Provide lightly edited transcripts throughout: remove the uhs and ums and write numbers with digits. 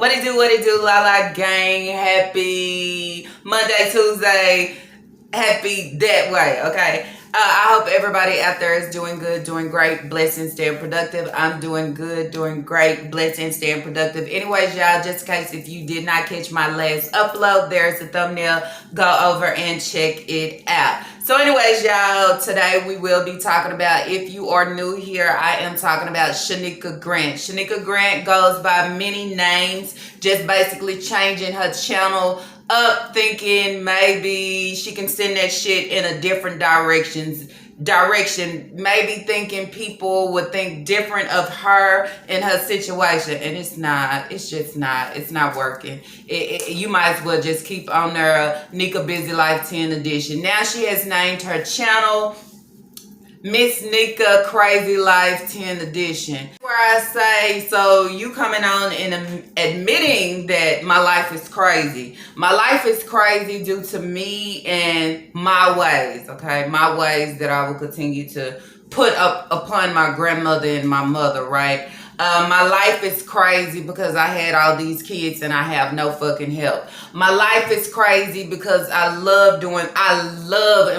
What it do, Lala gang? Happy Monday, Tuesday, happy that way, okay? I hope everybody out there is doing good, doing great, blessed, staying productive. I'm doing good, doing great, blessed, staying productive. Anyways, y'all, just in case if you did not catch my last upload, there's the thumbnail. Go over and check it out. So anyways, y'all, today we will be talking about, if you are new here, I am talking about Shanika Grant. Shanika Grant goes by many names, just basically changing her channel up, thinking maybe she can send that shit in a different direction, maybe thinking people would think different of her and her situation, and it's not working. You might as well just keep on there, Nika Busy Life 10 edition. Now she has named her channel Miss Nika Crazy Life 10 edition. Where I say, so you coming on and admitting that my life is crazy. My life is crazy due to me and my ways, okay? My ways that I will continue to put up upon my grandmother and my mother, right? My life is crazy because I had all these kids and I have no fucking help. My life is crazy because and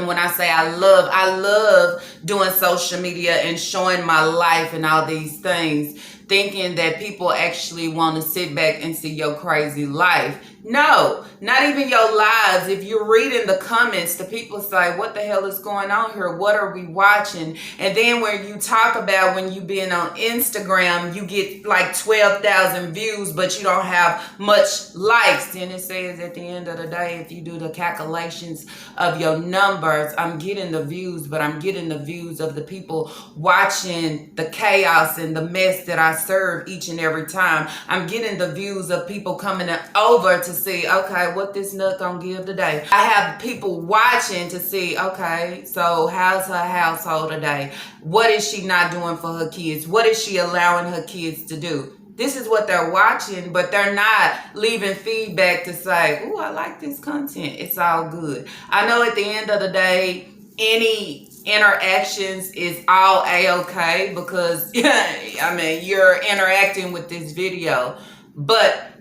when I say I love doing social media and showing my life and all these things, thinking that people actually want to sit back and see your crazy life. No, not even your lives. If you read in the comments, the people say, what the hell is going on here? What are we watching? And then when you talk about when you being on Instagram, you get like 12,000 views, but you don't have much likes. Then it says at the end of the day, if you do the calculations of your numbers, I'm getting the views, but I'm getting the views of the people watching the chaos and the mess that I serve each and every time. I'm getting the views of people coming over to see, okay, what this nut gonna give today. I have people watching to see, okay, so how's her household today? What is she not doing for her kids? What is she allowing her kids to do? This is what they're watching, but they're not leaving feedback to say, oh, I like this content. It's all good. I know at the end of the day, any interactions is all a-okay because I mean, you're interacting with this video, but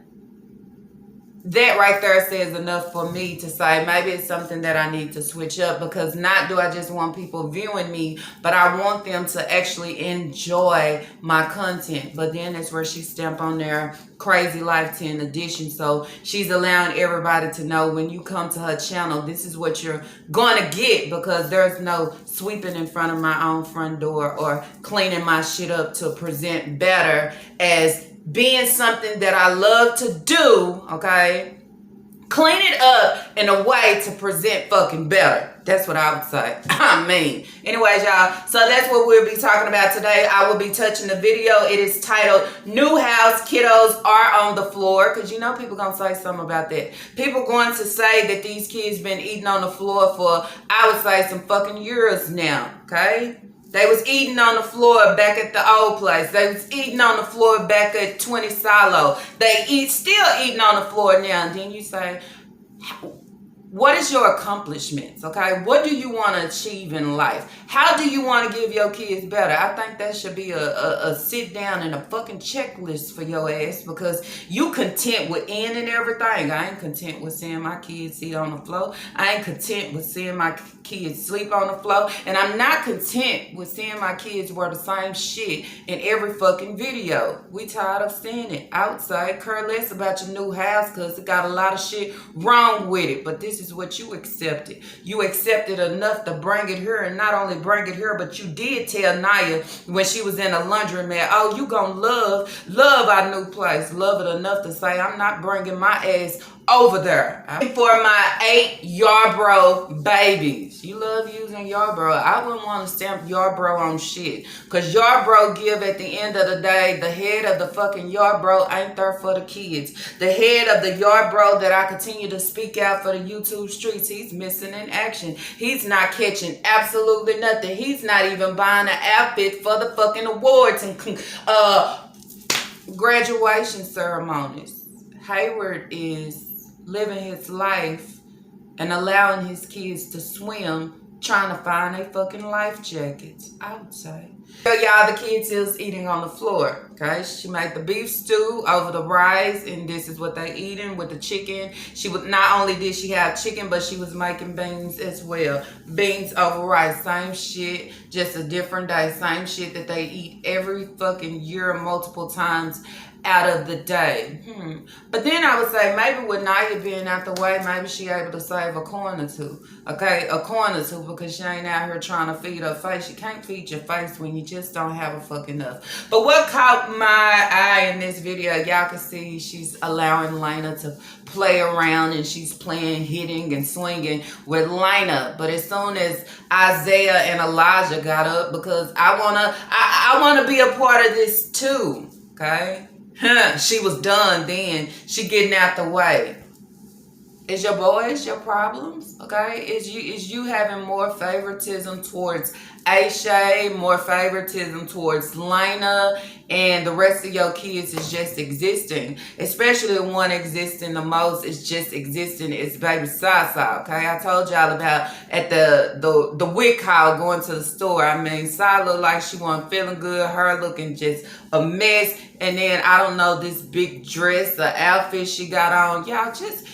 that right there says enough for me to say maybe it's something that I need to switch up, because not do I just want people viewing me, but I want them to actually enjoy my content. But then that's where she stamped on there Crazy Life 10 edition. So she's allowing everybody to know when you come to her channel, this is what you're going to get, because there's no sweeping in front of my own front door or cleaning my shit up to present better as being something that I love to do, okay? Clean it up in a way to present fucking better. That's what I would say. I mean. Anyways, y'all. So that's what we'll be talking about today. I will be touching the video. It is titled, New House Kiddos Are on the Floor. Because you know people going to say something about that. People going to say that these kids been eating on the floor for, I would say, some fucking years now. Okay? They was eating on the floor back at the old place. They was eating on the floor back at 20 Silo. They still eating on the floor now. And then you say, what is your accomplishments, okay? What do you want to achieve in life? How do you want to give your kids better? I think that should be a sit down and a fucking checklist for your ass, because you content with in and everything. I ain't content with seeing my kids eat on the floor. I ain't content with seeing my kids sleep on the floor. And I'm not content with seeing my kids wear the same shit in every fucking video. We tired of seeing it outside. Care less about your new house because it got a lot of shit wrong with it. But this is what you accepted. You accepted enough to bring it here, and not only bring it here, but you did tell Naya when she was in a laundromat, oh, you gonna love our new place. Love it enough to say, I'm not bringing my ass over there. For my 8 Yarbrough babies. You love using Yarbrough. I wouldn't want to stamp Yarbrough on shit. Because Yarbrough give at the end of the day, the head of the fucking Yarbrough ain't there for the kids. The head of the Yarbrough that I continue to speak out for the YouTube streets, he's missing in action. He's not catching absolutely nothing. He's not even buying an outfit for the fucking awards and graduation ceremonies. Hayward is living his life and allowing his kids to swim trying to find a fucking life jackets, I would say. So y'all, the kids is eating on the floor, okay? She made the beef stew over the rice, and this is what they eating with the chicken. She would, not only did she have chicken, but she was making beans as well. Beans over rice, same shit, just a different day. Same shit that they eat every fucking year, multiple times out of the day. But then I would say maybe with Naya being out the way, maybe she able to save a coin or two. Okay, a coin or two, because she ain't out here trying to feed her face. You can't feed your face when you just don't have a fucking enough. But what caught my eye in this video, y'all can see she's allowing Lena to play around, and she's playing, hitting and swinging with Lena. But as soon as Isaiah and Elijah got up, because I wanna be a part of this too. Okay. She was done then. She getting out the way. Is your boys your problems? Okay? Is you having more favoritism towards Aisha, more favoritism towards Lena, and the rest of your kids is just existing. Especially the one existing the most is just existing is baby Sasa. Okay? I told y'all about at the wig haul going to the store. I mean, Sai looked like she wasn't feeling good, her looking just a mess. And then I don't know, this big dress, the outfit she got on. Y'all just,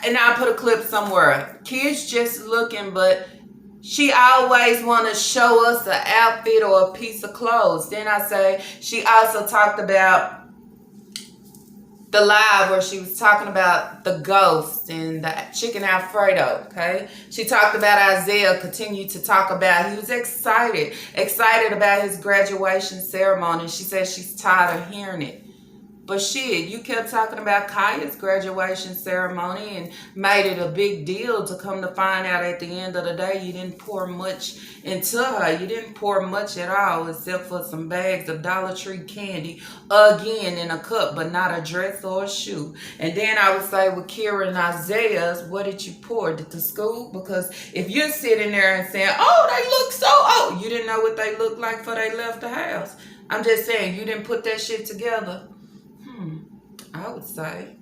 and I'll put a clip somewhere. Kids just looking, but she always want to show us an outfit or a piece of clothes. Then I say, she also talked about the live where she was talking about the ghost and the chicken Alfredo, okay? She talked about Isaiah, continued to talk about, he was excited about his graduation ceremony. She said she's tired of hearing it. But shit, you kept talking about Kaya's graduation ceremony and made it a big deal, to come to find out at the end of the day you didn't pour much into her. You didn't pour much at all except for some bags of Dollar Tree candy, again in a cup, but not a dress or a shoe. And then I would say with Kira and Isaiah's, what did you pour? Did the school? Because if you're sitting there and saying, oh, they look so old, you didn't know what they looked like before they left the house. I'm just saying, you didn't put that shit together. I would say.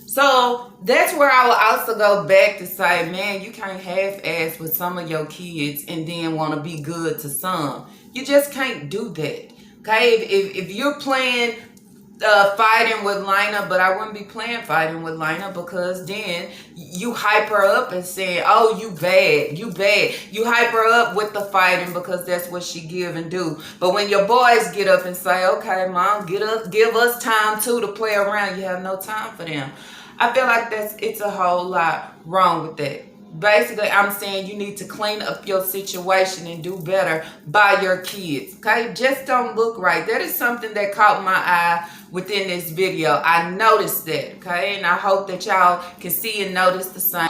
So that's where I would also go back to say, man, you can't half-ass with some of your kids and then want to be good to some. You just can't do that. Okay? If you're playing fighting with Lena, but I wouldn't be playing fighting with Lena, because then you hype her up and saying, oh, you bad. You hype her up with the fighting because that's what she give and do. But when your boys get up and say, okay, mom, give us time too to play around, you have no time for them. I feel like it's a whole lot wrong with that. Basically, I'm saying you need to clean up your situation and do better by your kids, okay? Just don't look right. That is something that caught my eye within this video. I noticed that, okay? And I hope that y'all can see and notice the same.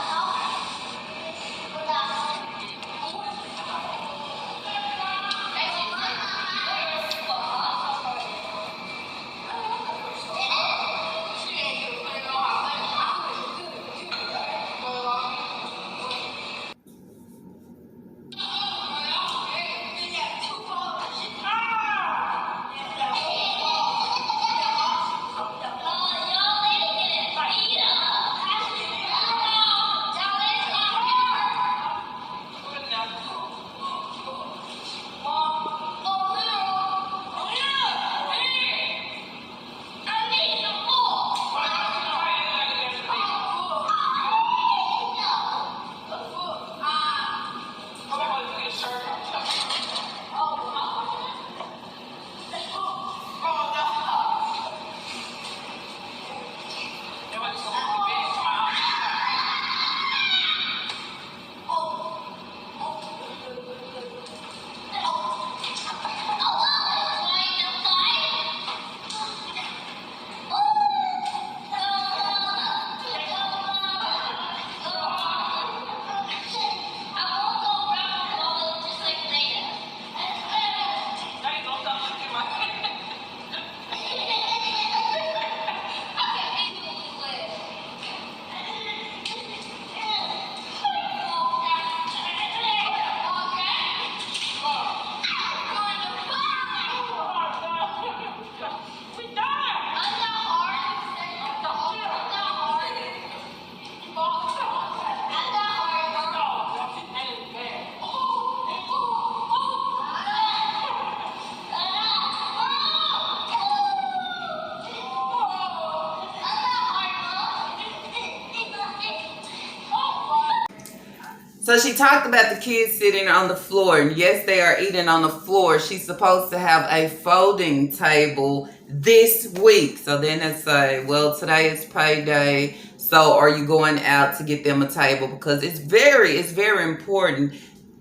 So she talked about the kids sitting on the floor, and yes, they are eating on the floor. She's supposed to have a folding table this week. So then they say, well, today is payday. So are you going out to get them a table? Because it's very important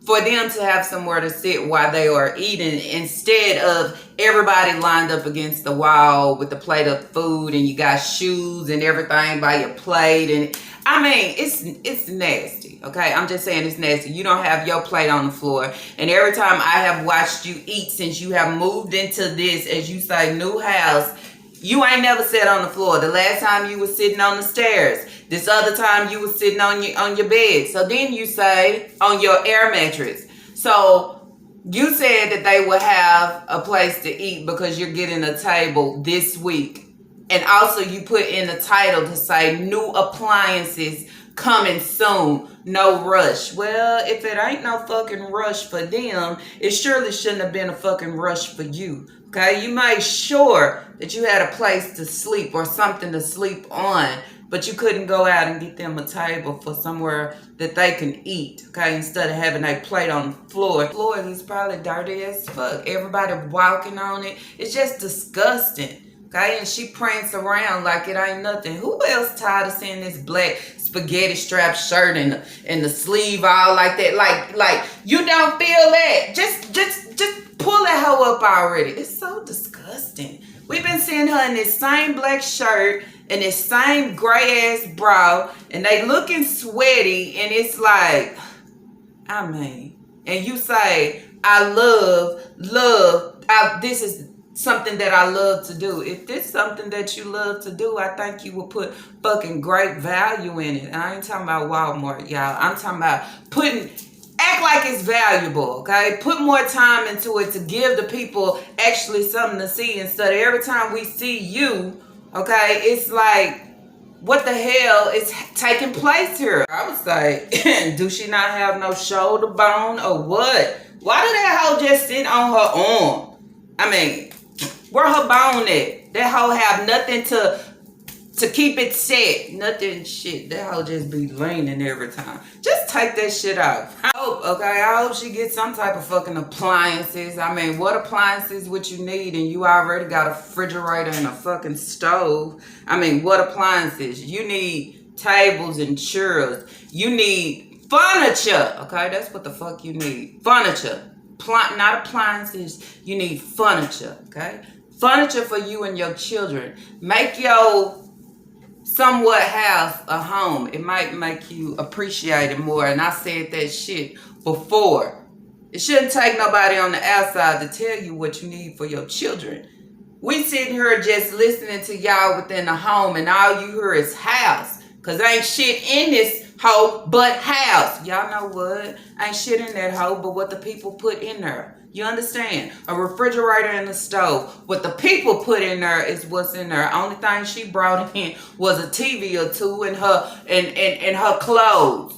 for them to have somewhere to sit while they are eating, instead of everybody lined up against the wall with a plate of food, and you got shoes and everything by your plate. And I mean, it's nasty, okay? I'm just saying it's nasty. You don't have your plate on the floor. And every time I have watched you eat since you have moved into this, as you say, new house, you ain't never sat on the floor. The last time you was sitting on the stairs. This other time you was sitting on your bed. So then you say on your air mattress. So you said that they would have a place to eat because you're getting a table this week. And also you put in the title to say new appliances coming soon. No rush. Well, if it ain't no fucking rush for them, it surely shouldn't have been a fucking rush for you. Okay? You made sure that you had a place to sleep or something to sleep on, but you couldn't go out and get them a table for somewhere that they can eat, okay, instead of having a plate on the floor. The floor is probably dirty as fuck. Everybody walking on it. It's just disgusting, okay? And she pranks around like it ain't nothing. Who else tired of seeing this black spaghetti strap shirt and the sleeve all like that? Like you don't feel that? Just pull that hoe up already. It's so disgusting. We've been seeing her in this same black shirt and this same gray ass bra, and they looking sweaty, and it's like, I mean, and you say, I love, this is something that I love to do. If this is something that you love to do, I think you will put fucking great value in it. And I ain't talking about Walmart, y'all. I'm talking about act like it's valuable, okay? Put more time into it to give the people actually something to see, instead of every time we see you, okay, it's like, what the hell is taking place here? I would say, do she not have no shoulder bone or what? Why did that hoe just sit on her arm? I mean, where her bone at? That hoe have nothing to keep it set. Nothing shit. That hoe just be leaning every time. Just take that shit off. I hope she gets some type of fucking appliances. I mean, what appliances would you need? And you already got a refrigerator and a fucking stove. I mean, what appliances? You need tables and chairs. You need furniture. Okay, that's what the fuck you need. Furniture. Not appliances. You need furniture. Okay? Furniture for you and your children. Make your somewhat house a home. It might make you appreciate it more. And I said that shit before. It shouldn't take nobody on the outside to tell you what you need for your children. We sitting here just listening to y'all within the home, and all you hear is house. Cause ain't shit in this hoe but house. Y'all know what? Ain't shit in that hoe but what the people put in there. You understand? A refrigerator and a stove. What the people put in there is what's in there. Only thing she brought in was a TV or two and her clothes.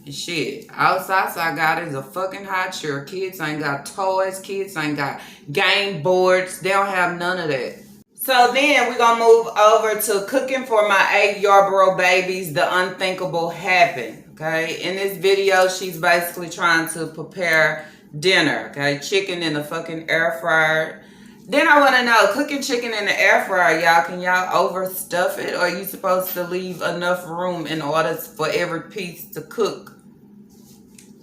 And shit. Outside I got is a fucking high chair. Kids ain't got toys. Kids ain't got game boards. They don't have none of that. So then we're going to move over to cooking for my 8 Yarborough babies. The unthinkable happened. Okay. In this video, she's basically trying to prepare dinner, okay? Chicken in the fucking air fryer. Then I want to know, cooking chicken in the air fryer, y'all, can y'all overstuff it? Or are you supposed to leave enough room in order for every piece to cook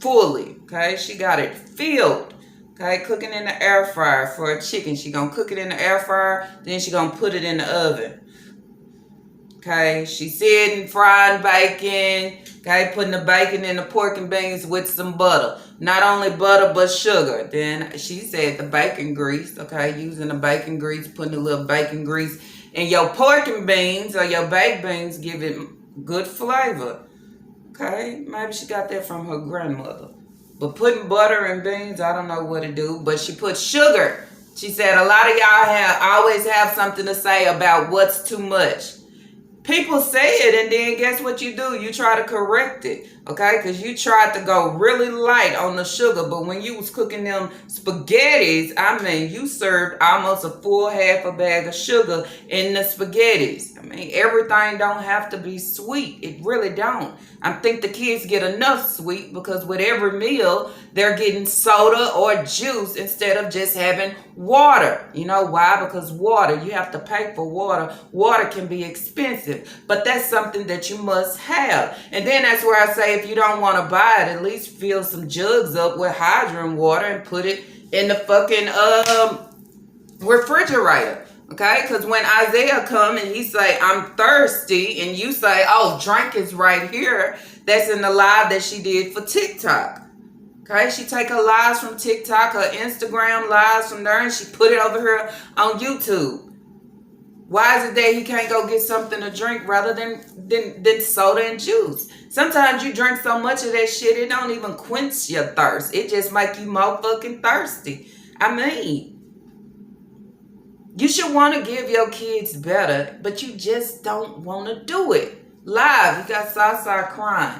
fully, okay? She got it filled, okay? Cooking in the air fryer for a chicken. She gonna cook it in the air fryer, then she gonna put it in the oven. Okay, she's sitting, frying bacon, okay, putting the bacon in the pork and beans with some butter. Not only butter, but sugar. Then she said the bacon grease, okay, using the bacon grease, putting a little bacon grease in your pork and beans or your baked beans, give it good flavor. Okay, maybe she got that from her grandmother. But putting butter and beans, I don't know what to do, but she put sugar. She said a lot of y'all always have something to say about what's too much. People say it, and then guess what you do? You try to correct it, okay? Because you tried to go really light on the sugar, but when you was cooking them spaghettis, I mean, you served almost a full half a bag of sugar in the spaghettis. I mean, everything don't have to be sweet. It really don't. I think the kids get enough sweet because with every meal, they're getting soda or juice instead of just having water. You know why? Because water, you have to pay for water. Water can be expensive, but that's something that you must have. And then that's where I say if you don't want to buy it, at least fill some jugs up with hydrant water and put it in the fucking refrigerator. Okay, because when Isaiah come and he say, I'm thirsty, and you say, oh, drink is right here, that's in the live that she did for TikTok. Okay, she take her lives from TikTok, her Instagram lives from there, and she put it over here on YouTube. Why is it that he can't go get something to drink rather than soda and juice? Sometimes you drink so much of that shit, it don't even quench your thirst. It just make you more fucking thirsty. I mean, you should want to give your kids better, but you just don't want to do it. Live, you got Sasa crying.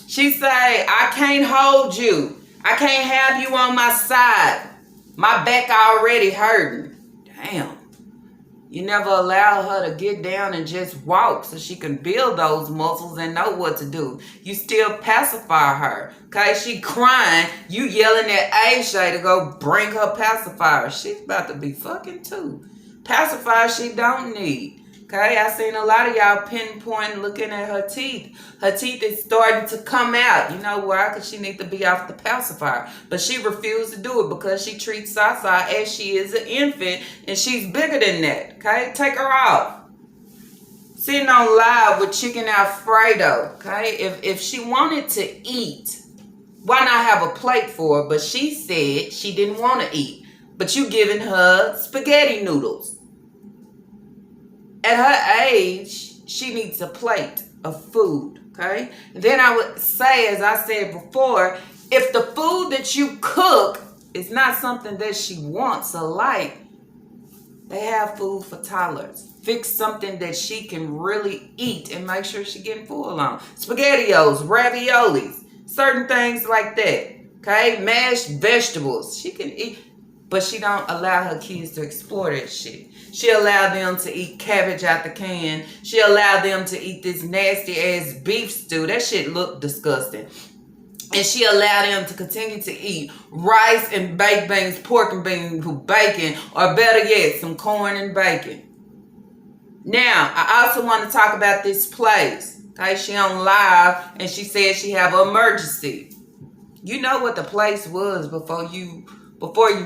She say, I can't hold you. I can't have you on my side. My back already hurting. Damn. You never allow her to get down and just walk so she can build those muscles and know what to do. You still pacify her. Okay, she crying. You yelling at Aisha to go bring her pacifier. She's about to be fucking too. Pacifier she don't need. Okay, I seen a lot of y'all pinpointing looking at her teeth. Her teeth is starting to come out. You know why? Because she needs to be off the pacifier. But she refused to do it because she treats Sasa as she is an infant and she's bigger than that. Okay, take her off. Sitting on live with chicken Alfredo. Okay, if she wanted to eat, why not have a plate for her? But she said she didn't want to eat. But you giving her spaghetti noodles. At her age, she needs a plate of food, okay? And then I would say, as I said before, if the food that you cook is not something that she wants or like, they have food for toddlers. Fix something that she can really eat and make sure she's getting full on. SpaghettiOs, raviolis, certain things like that, okay? Mashed vegetables, she can eat. But she don't allow her kids to explore that shit. She allowed them to eat cabbage out the can. She allowed them to eat this nasty ass beef stew. That shit looked disgusting. And she allowed them to continue to eat rice and baked beans, pork and beans with bacon, or better yet, some corn and bacon. Now, I also want to talk about this place. Okay, she on live and she said she have an emergency. You know what the place was before you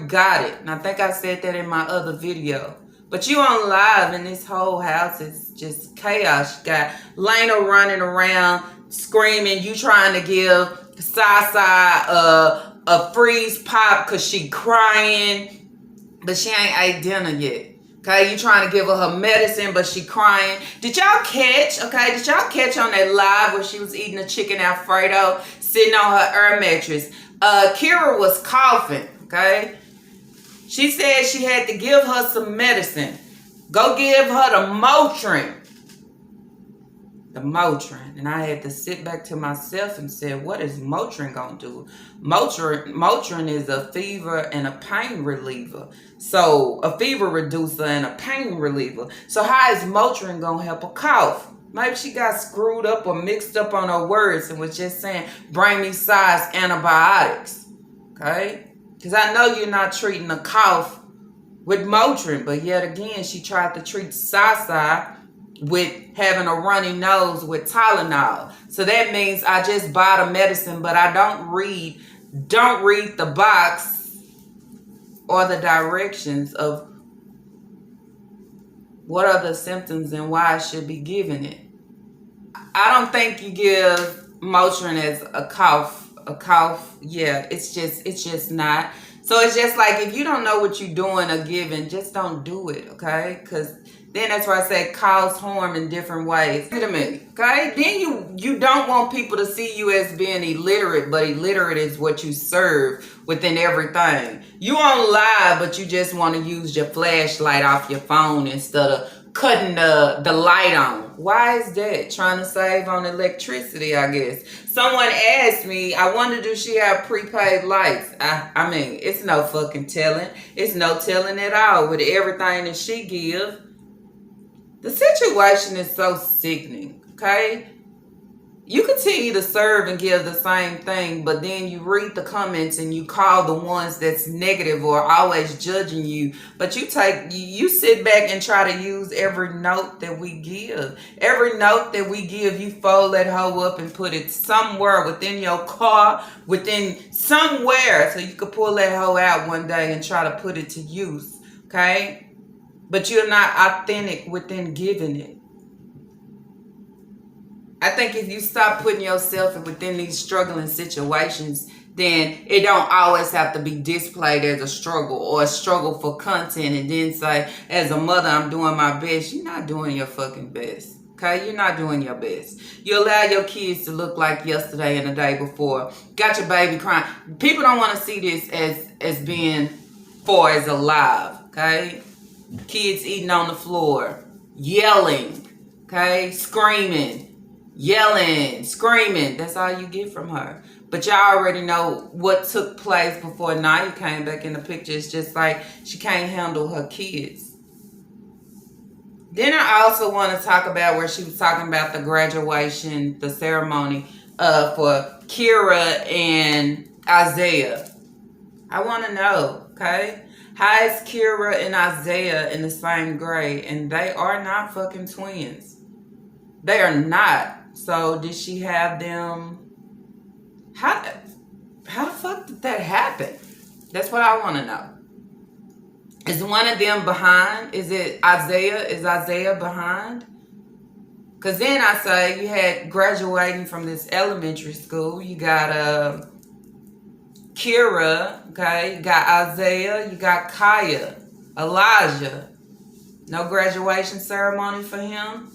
got it. And I think I said that in my other video. But you on live and this whole house is just chaos. You got Lena running around screaming. You trying to give Sasa a freeze pop because she crying. But she ain't ate dinner yet. Okay, you trying to give her medicine, but she crying. Did y'all catch on that live where she was eating a chicken Alfredo sitting on her air mattress? Kira was coughing. Okay, she said she had to give her some medicine. Go give her the Motrin. The Motrin. And I had to sit back to myself and say, what is Motrin going to do? Motrin is a fever and a pain reliever. So, a fever reducer and a pain reliever. So, how is Motrin going to help a cough? Maybe she got screwed up or mixed up on her words and was just saying, bring me size antibiotics. Okay? Because I know you're not treating a cough with Motrin, but yet again, she tried to treat Sasa with having a runny nose with Tylenol. So that means I just buy the medicine, but I don't read the box or the directions of what are the symptoms and why I should be giving it. I don't think you give Motrin as a cough. Yeah, it's just not. So it's just like if you don't know what you're doing or giving, just don't do it, okay? Because then that's why I say cause harm in different ways. Wait a minute, okay? Then you don't want people to see you as being illiterate, but illiterate is what you serve within everything. You on live, but you just want to use your flashlight off your phone instead of cutting the light on. Why is that? Trying to save on electricity, I guess. Someone asked me, I wonder, do she have prepaid lights? I mean, it's no fucking telling. It's no telling at all with everything that she give. The situation is so sickening, okay? You continue to serve and give the same thing, but then you read the comments and you call the ones that's negative or always judging you. But you sit back and try to use every note that we give. Every note that we give, you fold that hoe up and put it somewhere within your car, within somewhere, so you could pull that hoe out one day and try to put it to use, okay? But you're not authentic within giving it. I think if you stop putting yourself within these struggling situations, then it don't always have to be displayed as a struggle or a struggle for content and then say, as a mother, I'm doing my best. You're not doing your fucking best. Okay? You're not doing your best. You allow your kids to look like yesterday and the day before. Got your baby crying. People don't want to see this as being far as alive. Okay? Kids eating on the floor. Yelling. Okay? Screaming. Yelling, screaming. That's all you get from her. But y'all already know what took place before Naya came back in the picture. It's just like she can't handle her kids. Then I also want to talk about where she was talking about the graduation, the ceremony for Kira and Isaiah. I want to know, okay? How is Kira and Isaiah in the same grade? And they are not fucking twins. They are not. So did she have them? How the fuck did that happen? That's what I want to know. Is one of them behind? Is it Isaiah? Is Isaiah behind? Because then I say you had graduating from this elementary school. You got Kira, okay? You got Isaiah. You got Kaya. Elijah. No graduation ceremony for him.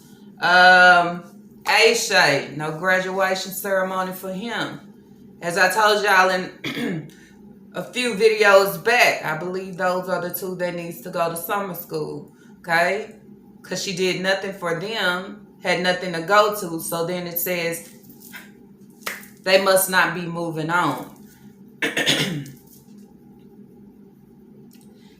Aisha, no graduation ceremony for him. As I told y'all in a few videos back, I believe those are the two that needs to go to summer school, okay? Because she did nothing for them, had nothing to go to, so then it says they must not be moving on.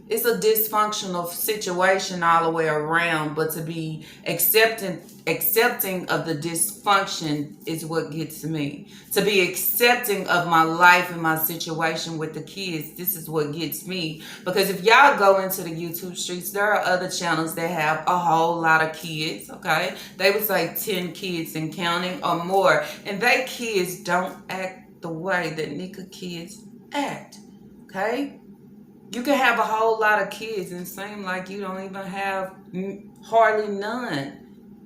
It's a dysfunctional situation all the way around, but to be accepting of the dysfunction is what gets me. To be accepting of my life and my situation with the kids, this is what gets me. Because if y'all go into the YouTube streets, there are other channels that have a whole lot of kids, okay? They would say 10 kids and counting or more. And they kids don't act the way that Nika kids act, okay? You can have a whole lot of kids and seem like you don't even have hardly none.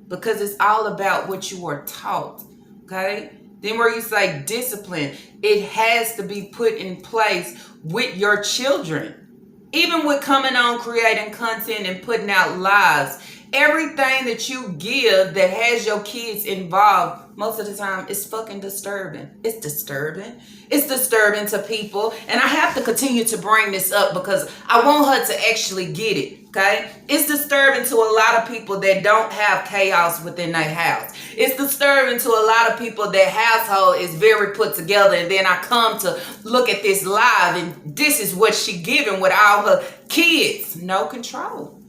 Because it's all about what you were taught, okay? Then where you say discipline, it has to be put in place with your children. Even with coming on, creating content and putting out lives. Everything that you give that has your kids involved, most of the time, is fucking disturbing. It's disturbing. It's disturbing to people. And I have to continue to bring this up because I want her to actually get it. Okay? It's disturbing to a lot of people that don't have chaos within their house. It's disturbing to a lot of people that household is very put together, and then I come to look at this live and this is what she giving with all her kids. No control.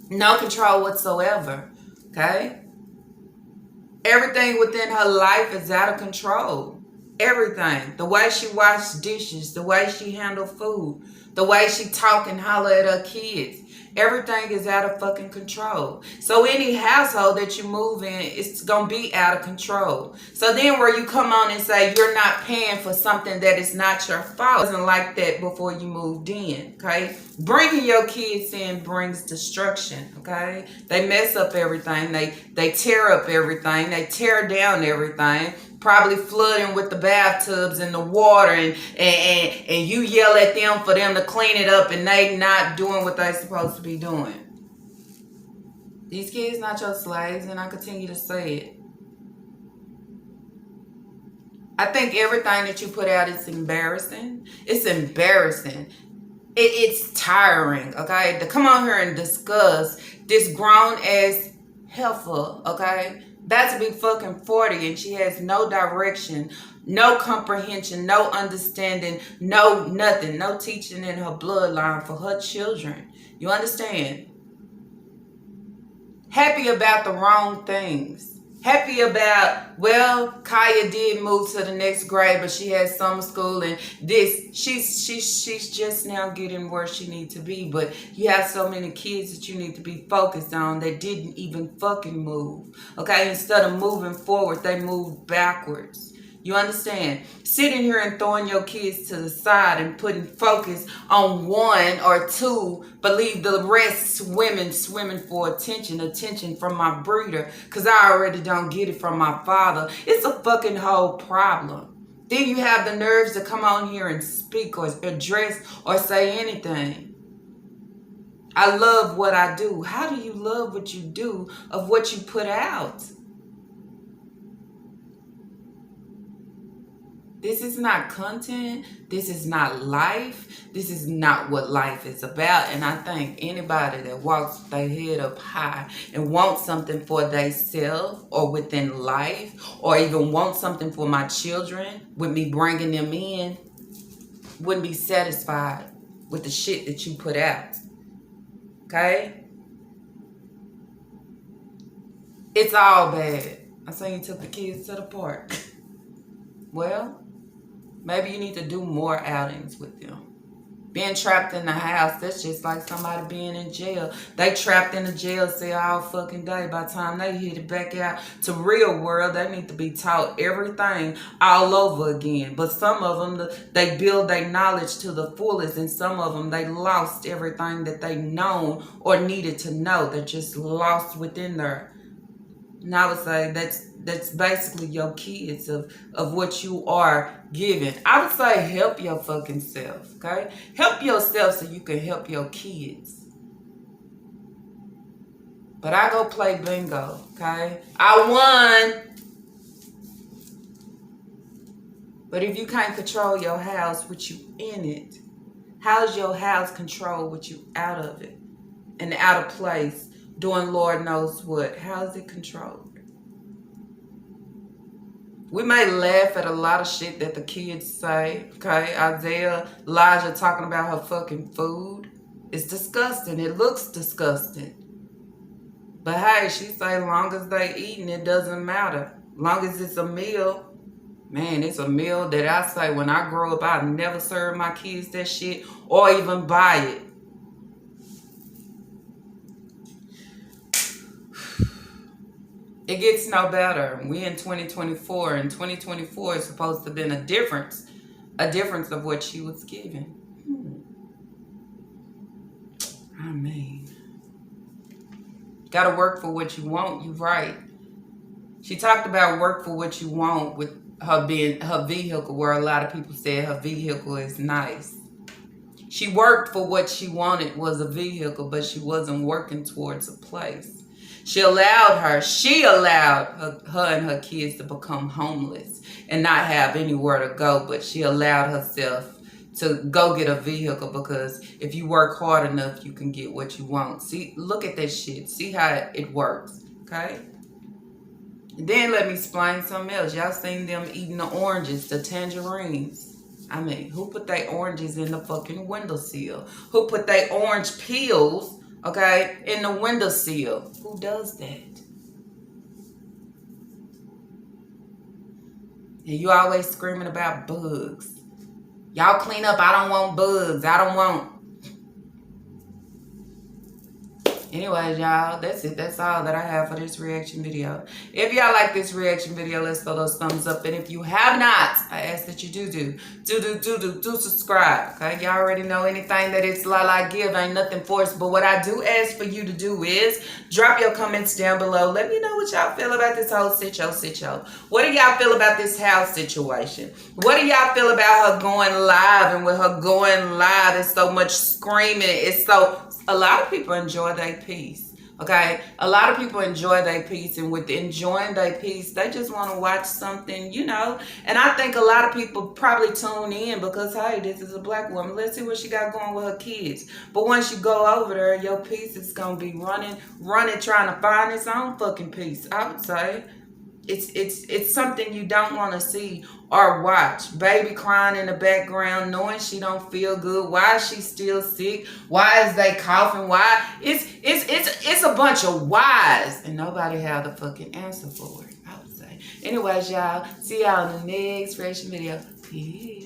No control whatsoever. Okay? Everything within her life is out of control. Everything. The way she washes dishes, the way she handle food, the way she talk and holler at her kids. Everything is out of fucking control. So any household that you move in, it's going to be out of control. So then where you come on and say you're not paying for something that is not your fault. It wasn't like that before you moved in, okay? Bringing your kids in brings destruction, okay? They mess up everything. They tear up everything. They tear down everything. Probably flooding with the bathtubs and the water, and you yell at them for them to clean it up and they not doing what they supposed to be doing. These kids not your slaves, and I continue to say it. I think everything that you put out is embarrassing. It's embarrassing. It's tiring, okay? To come on here and discuss this grown ass heifer, okay? About to be fucking 40 and she has no direction, no comprehension, no understanding, no nothing, no teaching in her bloodline for her children. You understand? Happy about the wrong things. Happy about, well, Kaya did move to the next grade, but she has summer school and this. She's just now getting where she needs to be. But you have so many kids that you need to be focused on that didn't even fucking move. Okay, instead of moving forward, they moved backwards. You understand? Sitting here and throwing your kids to the side and putting focus on one or two, but leave the rest swimming for attention from my breeder, because I already don't get it from my father. It's a fucking whole problem. Then you have the nerves to come on here and speak or address or say anything. I love what I do. How do you love what you do of what you put out? This is not content. This is not life. This is not what life is about. And I think anybody that walks their head up high and wants something for themselves or within life, or even want something for my children, with me bringing them in, wouldn't be satisfied with the shit that you put out. Okay? It's all bad. I seen you took the kids to the park. Well, maybe you need to do more outings with them. Being trapped in the house, that's just like somebody being in jail. They trapped in the jail cell all fucking day. By the time they hit it back out to real world, they need to be taught everything all over again. But some of them, they build their knowledge to the fullest, and some of them, they lost everything that they known or needed to know. They're just lost within there. And I would say that's basically your kids of what you are giving. I would say help your fucking self, okay? Help yourself so you can help your kids. But I go play bingo, okay? I won. But if you can't control your house with you in it, how's your house control with you out of it and out of place? Doing Lord knows what. How is it controlled? We may laugh at a lot of shit that the kids say, okay? Isaiah, Elijah talking about her fucking food. It's disgusting. It looks disgusting. But hey, she say long as they eating, it doesn't matter. Long as it's a meal. Man, it's a meal that I say when I grow up, I never serve my kids that shit or even buy it. It gets no better. We in 2024, and 2024 is supposed to have been a difference of what she was given. I mean, gotta work for what you want. You right. She talked about work for what you want with her being her vehicle, where a lot of people said her vehicle is nice. She worked for what she wanted was a vehicle, but she wasn't working towards a place. She allowed her and her kids to become homeless and not have anywhere to go, but she allowed herself to go get a vehicle, because if you work hard enough, you can get what you want. See, look at that shit. See how it works, okay? And then let me explain something else. Y'all seen them eating the oranges, the tangerines. I mean, who put their oranges in the fucking windowsill? Who put their orange peels, okay, in the windowsill? Who does that? And you always screaming about bugs. Y'all clean up. I don't want bugs. I don't want. Anyways, y'all, that's it. That's all that I have for this reaction video. If y'all like this reaction video, let's throw those thumbs up. And if you have not, I ask that you do subscribe. Okay, y'all already know anything that it's la give ain't nothing forced. But what I do ask for you to do is drop your comments down below. Let me know what y'all feel about this whole sitcho. What do y'all feel about this house situation? What do y'all feel about her going live? And with her going live, it's so much screaming. It's so. A lot of people enjoy their peace. Okay, a lot of people enjoy their piece, and with enjoying their piece, they just want to watch something, you know. And I think a lot of people probably tune in because, hey, this is a black woman. Let's see what she got going with her kids. But once you go over there, your piece is gonna be running, trying to find its own fucking piece. I would say. It's something you don't want to see or watch. Baby crying in the background, knowing she don't feel good. Why is she still sick? Why is they coughing? Why? It's a bunch of whys, and nobody have the fucking answer for it. I would say. Anyways, y'all, see y'all in the next fresh video. Peace.